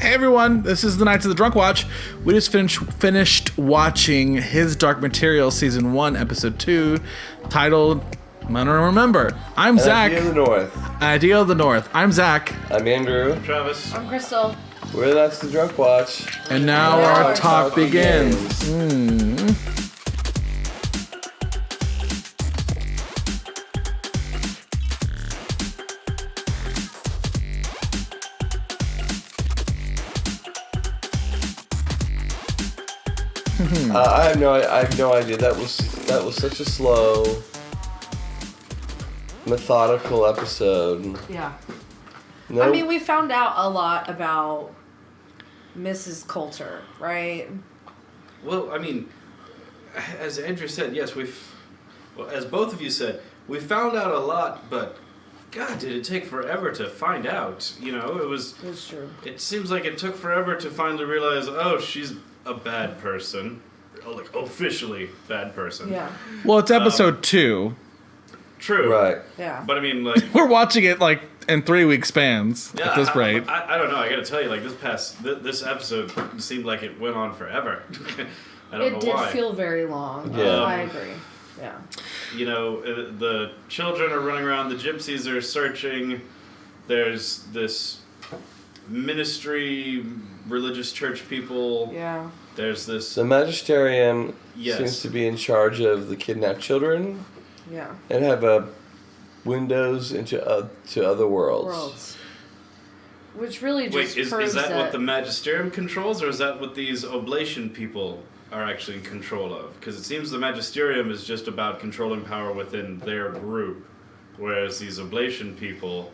Hey everyone, this is the Knights of the Drunk Watch. We just finished watching His Dark Material Season 1, Episode 2, titled, I don't remember. I'm Zach. Idea of the North. Idea of the North. I'm Zach. I'm Andrew. Travis. I'm Crystal. We're the Knights of the Drunk Watch. And now our talk begins. I have no idea. That was such a slow, methodical episode. Yeah. No, I mean, we found out a lot about Mrs. Coulter, right? Well, I mean, as Andrew said, yes, as both of you said, we found out a lot, but God, did it take forever to find out? You know, It's true. It seems like it took forever to finally realize, oh, she's a bad person. Like, officially bad person. Yeah. Well, it's episode 2. True. right. Yeah. But I mean, like... We're watching it like in 3-week spans at this rate. I don't know. I gotta tell you, like, this episode seemed like it went on forever. I don't know It did why. feel very long. Yeah. I agree. Yeah. You know, the children are running around, the gypsies are searching, there's this ministry, religious church people, Yeah. there's this... The Magisterium Yes. seems to be in charge of the kidnapped children Yeah. and have windows into to other worlds. Which really just Wait, proves is that what the magisterium controls, or is that what these oblation people are actually in control of? Because it seems the magisterium is just about controlling power within their group, whereas these oblation people,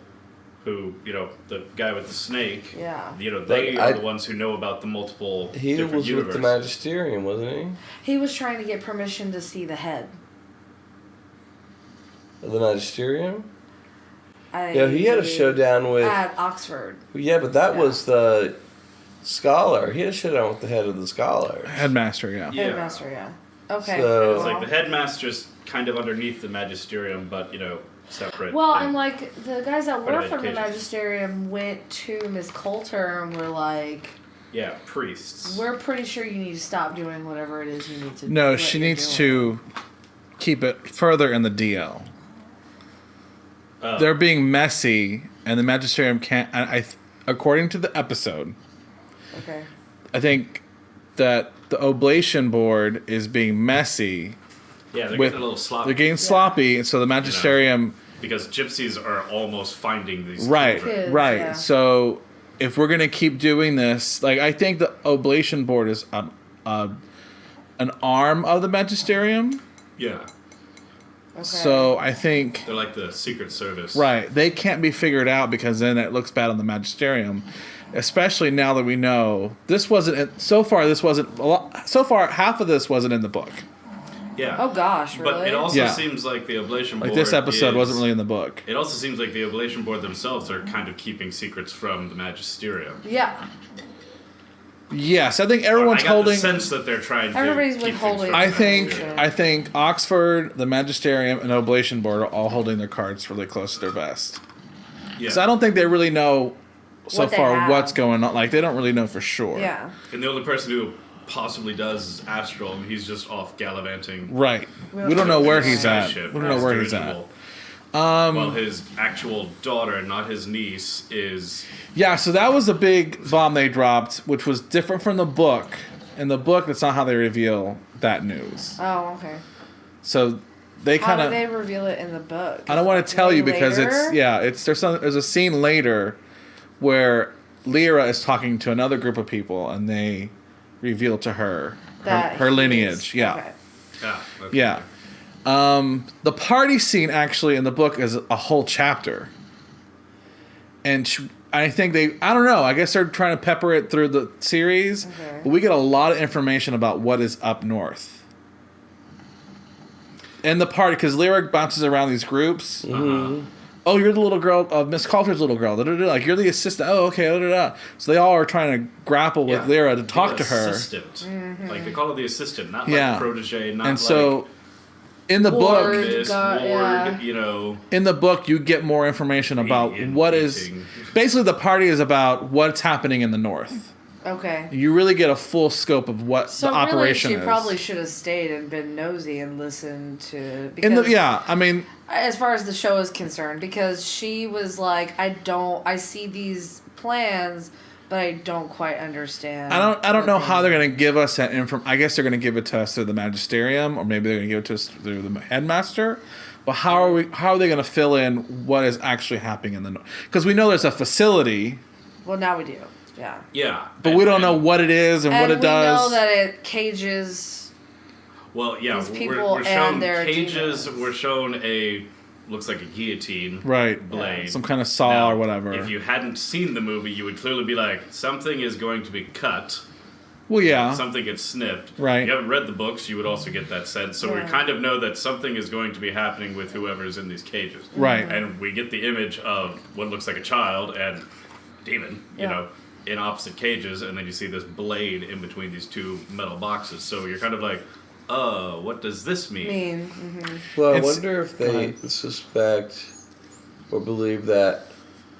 who, you know, the guy with the snake, Yeah. you know, they Like, are the ones who know about the multiple He different was universes. with the Magisterium, wasn't he? He was trying to get permission to see the head. Of the Magisterium? I Yeah, he had a showdown with... at Oxford. Yeah, but that Yeah. was the scholar. He had a showdown with the head of the scholars. Headmaster, yeah. Yeah. Headmaster, yeah. Okay. So- It's like the headmaster's kind of underneath the magisterium, but, you know, separate. Well, and- and like the guys that Part were of from the education. magisterium went to Miss Coulter and were like, yeah, priests. "We're pretty sure you need to stop doing whatever it is you need to do." No, she needs to keep it further in the DL. Oh. They're being messy, and the Magisterium can't... according to the episode... Okay. I think that the Oblation Board is being messy. Yeah, they're with- getting a little sloppy. They're getting sloppy, and so the Magisterium... Because gypsies are almost finding these Right, children. Kids, right. yeah. So if we're going to keep doing this... Like, I think the Oblation Board is an arm of the Magisterium. Yeah. Okay. So I think... They're like the Secret Service. Right. They can't be figured out because then it looks bad on the Magisterium. Especially now that we know this wasn't so far half of this wasn't in the book. Yeah. Oh gosh, really? But it also Yeah. seems like the Oblation Board Like this episode wasn't really in the book. It also seems like the Oblation Board themselves are kind of keeping secrets from the Magisterium. Yeah. Yes, I think everyone's I got holding the sense that they're trying to Everybody's keep things withholding. from I the think Magisterium. I think Oxford, the Magisterium, and Oblation Board are all holding their cards really close to their vest. Yeah. So I don't think they really know so What they far have. what's going on. Like they don't really know for sure. Yeah. And the only person who possibly does is Astral, and he's just off gallivanting. Right. We don't know where he's at. Skyship. We don't know where he's at. Dirigible. Well, his actual daughter, not his niece, is... Yeah, so that was a big bomb they dropped, which was different from the book. In the book, that's not how they reveal that news. Oh, okay. So they How kind do of... they reveal it in the book? I don't want to tell Way you because later? there's a scene later where Lyra is talking to another group of people and they reveal to her That her he lineage. is- Yeah. okay. Yeah. Okay. Yeah. The party scene actually in the book is a whole chapter. And I think I don't know, I guess they're trying to pepper it through the series, Okay. but we get a lot of information about what is up north. And the party, because Lyra bounces around these groups. Uh-huh. Oh, you're the little girl of Miss Coulter's little girl. Da-da-da. Like, you're the assistant. Oh, okay. Da-da-da. So they all are trying to grapple with Yeah. Lyra to talk The to her. Assistant. Mm-hmm. Like, they call it the assistant, not Yeah. like protege, not And like... so in the book, Ward. This God, Ward, yeah. you know, in the book, you get more information about in what is meeting. basically the party is about what's happening in the north. Okay. You really get a full scope of what So the really, operation she is. probably should have stayed and been nosy and listened to. in Because the yeah, I mean, as far as the show is concerned, because she was like, I see these plans, but I don't quite understand. I don't what know they how they're mean." going to give us that info. I guess they're going to give it to us through the magisterium, or maybe they're going to give it to us through the headmaster. But how are they going to fill in what is actually happening in the north? Because we know there's a facility, Well, now we do. Yeah. Yeah. but we don't know what it is and what it we does. know that it cages. Well, yeah, these we're people shown and their cages. demons. We're shown looks like a guillotine. Right. Blade. Some kind of saw Now, or whatever. If you hadn't seen the movie, you would clearly be like, something is going to be cut. Well, yeah. Something gets snipped. Right. If you haven't read the books, you would also get that sense. So we Yeah. kind of know that something is going to be happening with whoever's in these cages. Right. And we get the image of what looks like a child and a demon, you Yeah. know, in opposite cages, and then you see this blade in between these two metal boxes. So you're kind of like, what does this mean? Well, I It's- wonder if go they ahead. suspect or believe that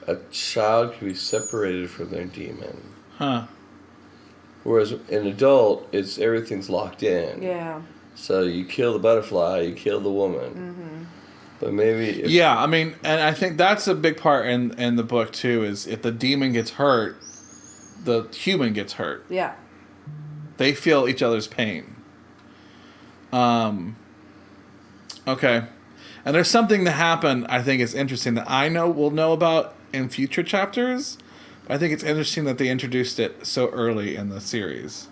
a child can be separated from their demon, Huh. whereas an adult, everything's locked in. Yeah. So you kill the butterfly, you kill the woman. But maybe if, Yeah, I mean, and I think that's a big part in the book too. Is if the demon gets hurt, the human gets hurt. Yeah. They feel each other's pain. Okay, and there's something that happened. I think is interesting that we'll know about in future chapters. I think it's interesting that they introduced it so early in the series.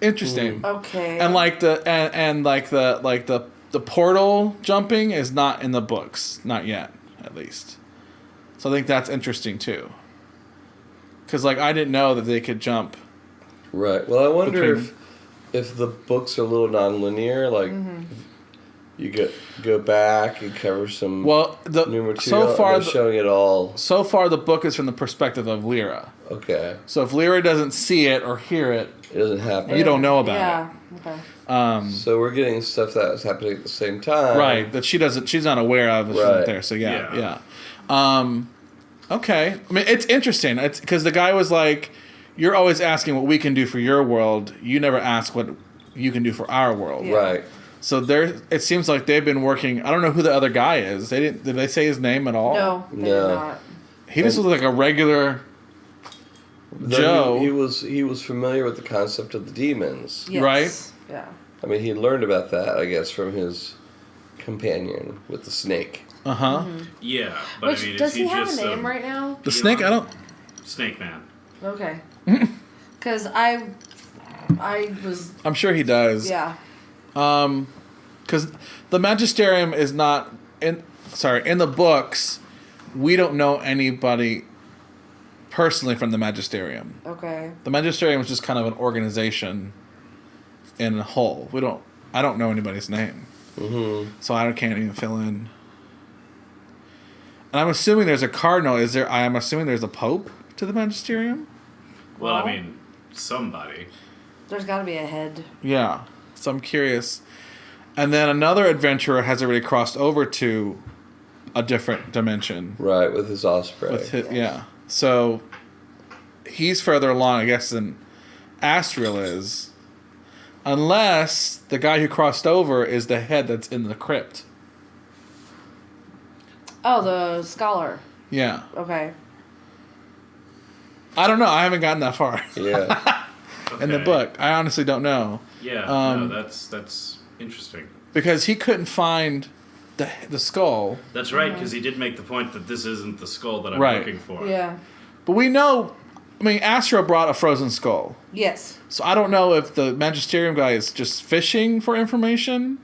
Interesting. Okay. And like the portal jumping is not in the books, not yet, at least. So I think that's interesting too. Because like I didn't know that they could jump. right. Well, I wonder Between- if the books are a little non-linear, like you go back and cover some Well, new material. so far and they're showing it all. so far the book is from the perspective of Lyra. Okay, So if Lyra doesn't see it or hear it, it doesn't happen. you don't know about yeah. Okay. So we're getting stuff that's happening at the same time. right? That she's not aware of. She's not Right. there. So yeah. Yeah. Okay. I mean, it's interesting. It's because the guy was like, "You're always asking what we can do for your world. You never ask what you can do for our world." Yeah. Right. So it seems like they've been working. I don't know who the other guy is. Did they say his name at all? No, they No. did not. He just looks like a regular Though Joe. He was familiar with the concept of the demons. Yes. Right? Yeah. I mean, he learned about that, I guess, from his companion with the snake. Uh-huh. Yeah, but Which I mean, does is he have just a name right now? The snake, I don't Snake Man. Okay. Because I was I'm sure he does. yeah. Because the magisterium is not in the books, we don't know anybody personally from the magisterium. Okay. The magisterium is just kind of an organization in a whole. I don't know anybody's name. So I can't even fill in. And I'm assuming there's a cardinal. I'm assuming there's a pope to the magisterium? Well, I Well- mean, somebody. There's got to be a head. Yeah. So I'm curious. And then another adventurer has already crossed over to a different dimension. Right, with his osprey. Yeah. So he's further along, I guess, than Astriel is. Unless the guy who crossed over is the head that's in the crypt. Oh, the scholar. Yeah. Okay. I don't know. I haven't gotten that far Yeah. in the Okay. book. I honestly don't know. Yeah, Um, no, that's interesting. Because he couldn't find the skull. That's right, because he did make the point that this isn't the skull that I'm Right. looking for. Yeah. But we know... I mean, Astriel brought a frozen skull. Yes. So I don't know if the magisterium guy is just fishing for information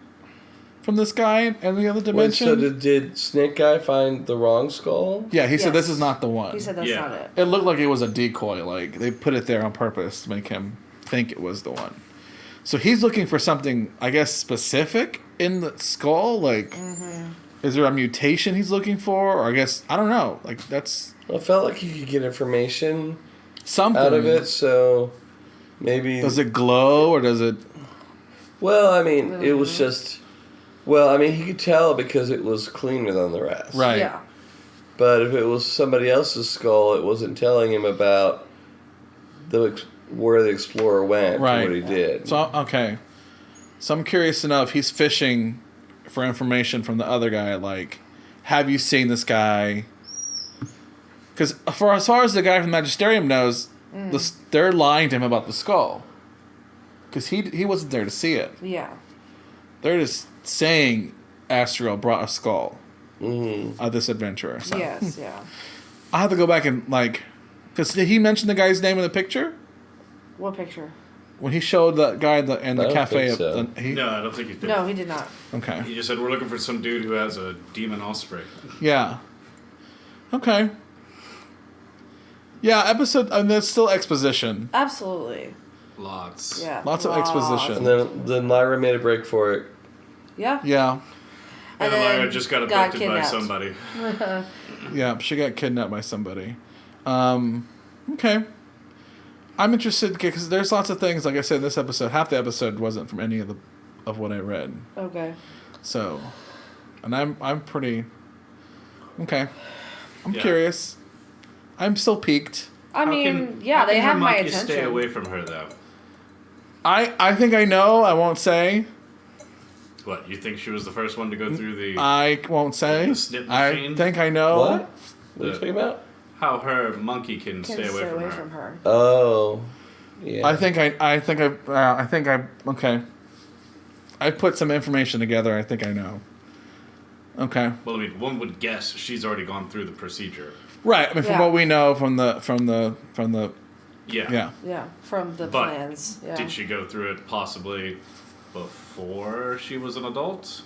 from this guy in the other Wait, dimension. so did Snake Guy find the wrong skull? Yeah, he said this Yes. is not the one. He said that's Yeah. not it. It looked like it was a decoy. Like they put it there on purpose to make him think it was the one. So he's looking for something, I guess, specific in the skull. Like, is there a mutation he's looking for? Or I guess I don't know. Like that's I felt like you could get information something out of it, so maybe Does it glow or does it? Well, I mean, it was just. Well, I mean, he could tell because it was cleaner than the rest. Right. Yeah. But if it was somebody else's skull, it wasn't telling him about where the explorer went Right. or what he did. So okay. So I'm curious to know if he's fishing for information from the other guy. Like, have you seen this guy? Because for as far as the guy from the Magisterium knows, they're lying to him about the skull. Because he wasn't there to see it. Yeah. They're just saying Astral brought a skull Mm-hmm. of this adventurer. So Yes. Yeah. I'll have to go back and because did he mention the guy's name in the picture What picture? when he showed the guy in the I don't cafe? think so. No, I don't think he did. No, he did not. Okay. He just said we're looking for some dude who has a demon osprey. Yeah. Okay. Yeah, episode. And there's still exposition. Absolutely. Lots. Yeah. Lots of exposition. And then Lyra made a break for it. Yeah. Yeah. And then Lyra just got abducted by kidnapped. somebody. Yeah. She got kidnapped by somebody. Okay. I'm interested because there's lots of things. Like I said, in this episode, half the episode wasn't from any of what I read. Okay. So, and I'm pretty. Okay. I'm Yeah. curious. I'm still piqued. I How mean, can- yeah, how they can have my Hermione attention. Stay away from her though. I think I know. I won't say. What, you think she was the first one to go through the I won't say. The snip I machine? think I know. What? What are you talking about? how her monkey can Can stay away from her? Oh. Yeah. I think okay. I put some information together. I think I know. Okay. Well, I mean, one would guess she's already gone through the procedure. Right. I mean, from Yeah. what we know from the Yeah. yeah. Yeah, from the But plans. Yeah. did she go through it possibly before she was an adult?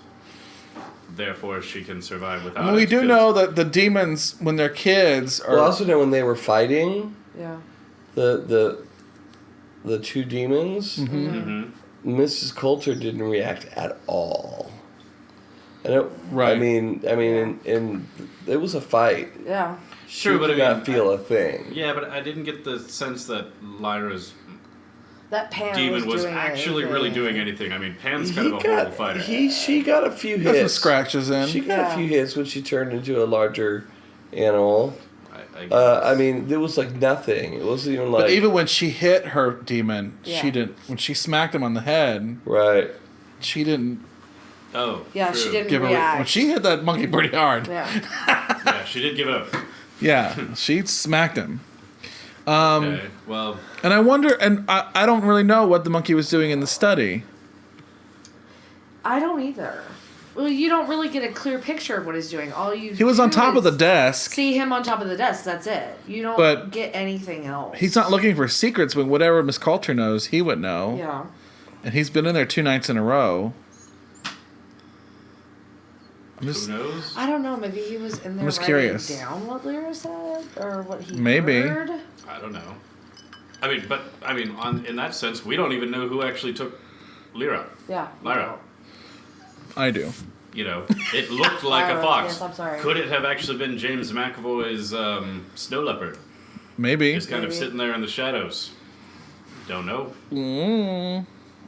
Therefore, she can survive without Well, we it, do 'cause- know that the demons, when they're kids, are. Well, I also know when they were fighting Yeah. the two demons, Mhm. Mrs. Coulter didn't react at all. And it, Right. I mean, and it was a fight. Yeah. She True, but did I mean, not feel a thing. Yeah, but I didn't get the sense that Lyra's That Pan demon was doing actually anything. really doing anything. I mean, Pan's kind of a horrible fighter. She got a few Got some hits. scratches in. She got Yeah. a few hits when she turned into a larger animal. I I mean, there was like nothing. It wasn't even like But even when she hit her demon, Yeah. she didn't. When she smacked him on the head, right. she didn't oh, Yeah, true. she didn't give her. react. When she hit that monkey pretty hard. Yeah. Yeah, she did give up. Yeah, she smacked him. Okay, well, And I wonder, and I don't really know what the monkey was doing in the study. I don't either. Well, you don't really get a clear picture of what he's doing. All you He was on do top of the is desk. See him on top of the desk. That's it. You don't But get anything else. He's not looking for secrets, but whatever Miss Coulter knows, he would know. Yeah. And he's been in there 2 nights in a row. I'm just, who knows? I don't know. Maybe he was in there just writing curious. down what Lyra said or what he Maybe. heard. I don't know. I mean, in that sense, we don't even know who actually took Lyra. Yeah. Lyra. I do. You know, it looked like a Lyra, fox. yes, I'm sorry. Could it have actually been James McAvoy's snow leopard? Maybe. Just kind of Maybe. sitting there in the shadows. Don't know.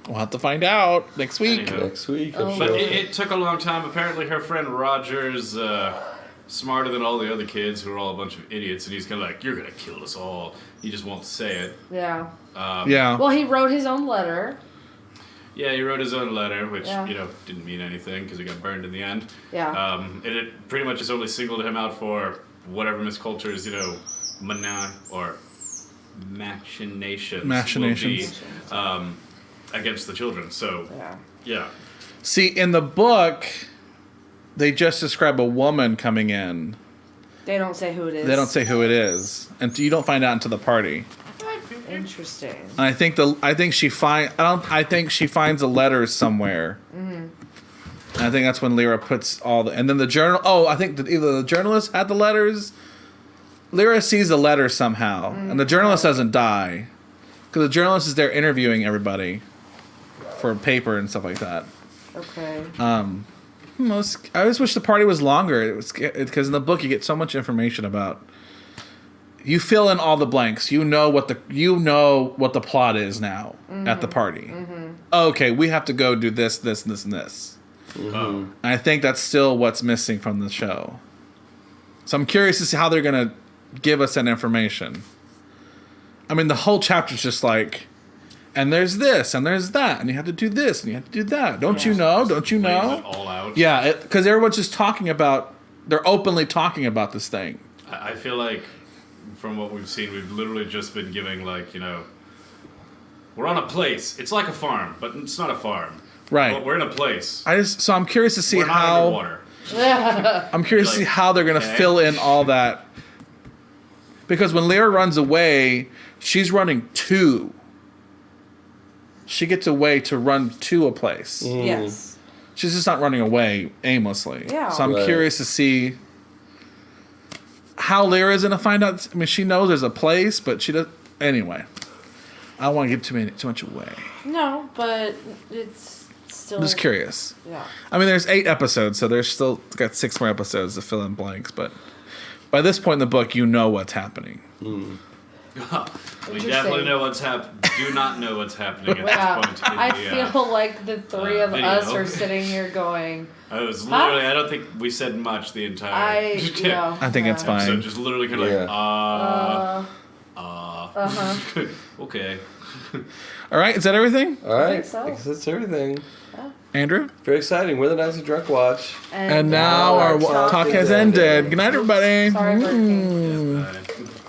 We'll have to find out next week. Anyhow. Next week. Oh. I'm But sure. it took a long time. Apparently, her friend Roger's smarter than all the other kids who are all a bunch of idiots, and he's kind of like, "You're gonna kill us all." He just won't say it. Yeah. Yeah. Well, he wrote his own letter. Yeah, he wrote his own letter, which Yeah. didn't mean anything because he got burned in the end. Yeah. And it pretty much just only singled him out for whatever Miss Coulter's machinations Machinations. will be against the children. So Yeah. yeah. See, in the book, they just describe a woman coming in. They don't say who it is. They don't say who it is, and you don't find out until the party. Interesting. And I think she finds a letter somewhere. And I think that's when Lyra puts all the, and then the journal. Oh, I think that either the journalist had the letters. Lyra sees the letter somehow, and the journalist doesn't die, because the journalist is there interviewing everybody for a paper and stuff like that. Okay. I always wish the party was longer. It was because in the book you get so much information about You fill in all the blanks. You know what the plot is now at the party. Okay, we have to go do this, this, this, and this. Oh. And I think that's still what's missing from the show. So I'm curious to see how they're gonna give us that information. I mean, the whole chapter's just like, and there's this, and there's that, and you have to do this, and you have to do that. Don't you know? Don't you Lays know? it all out. Yeah, because everyone's just talking about. They're openly talking about this thing. I feel like from what we've seen, we've literally just been giving we're on a place. It's like a farm, but it's not a farm. Right. But we're in a place. So I'm curious to see We're not how. underwater. I'm curious to see how they're gonna Okay. fill in all that. Because when Lyra runs away, she's running to. She gets away to run to a place. Yes. She's just not running away aimlessly. Yeah. So I'm Right. curious to see how Lyra's gonna find out. I mean, she knows there's a place, but she does. Anyway, I don't want to give too much away. No, but it's still. I'm just curious. Yeah. I mean, there's 8 episodes, so there's still got 6 more episodes to fill in blanks. But by this point in the book, you know what's happening. We definitely know what's happening. Do not know what's happening at Yeah. this point. In I the, feel like the three of video. us are sitting here going, I was literally. I don't think we said much the entire. yeah. I think it's So fine. just literally kind of Yeah. Okay. All right, is that everything, All right. think so. I guess that's everything. Andrew? Very exciting. We're the Knights of Drunk Watch. And now our talk has ended. Good night, everybody. Sorry, Burger King. Bye.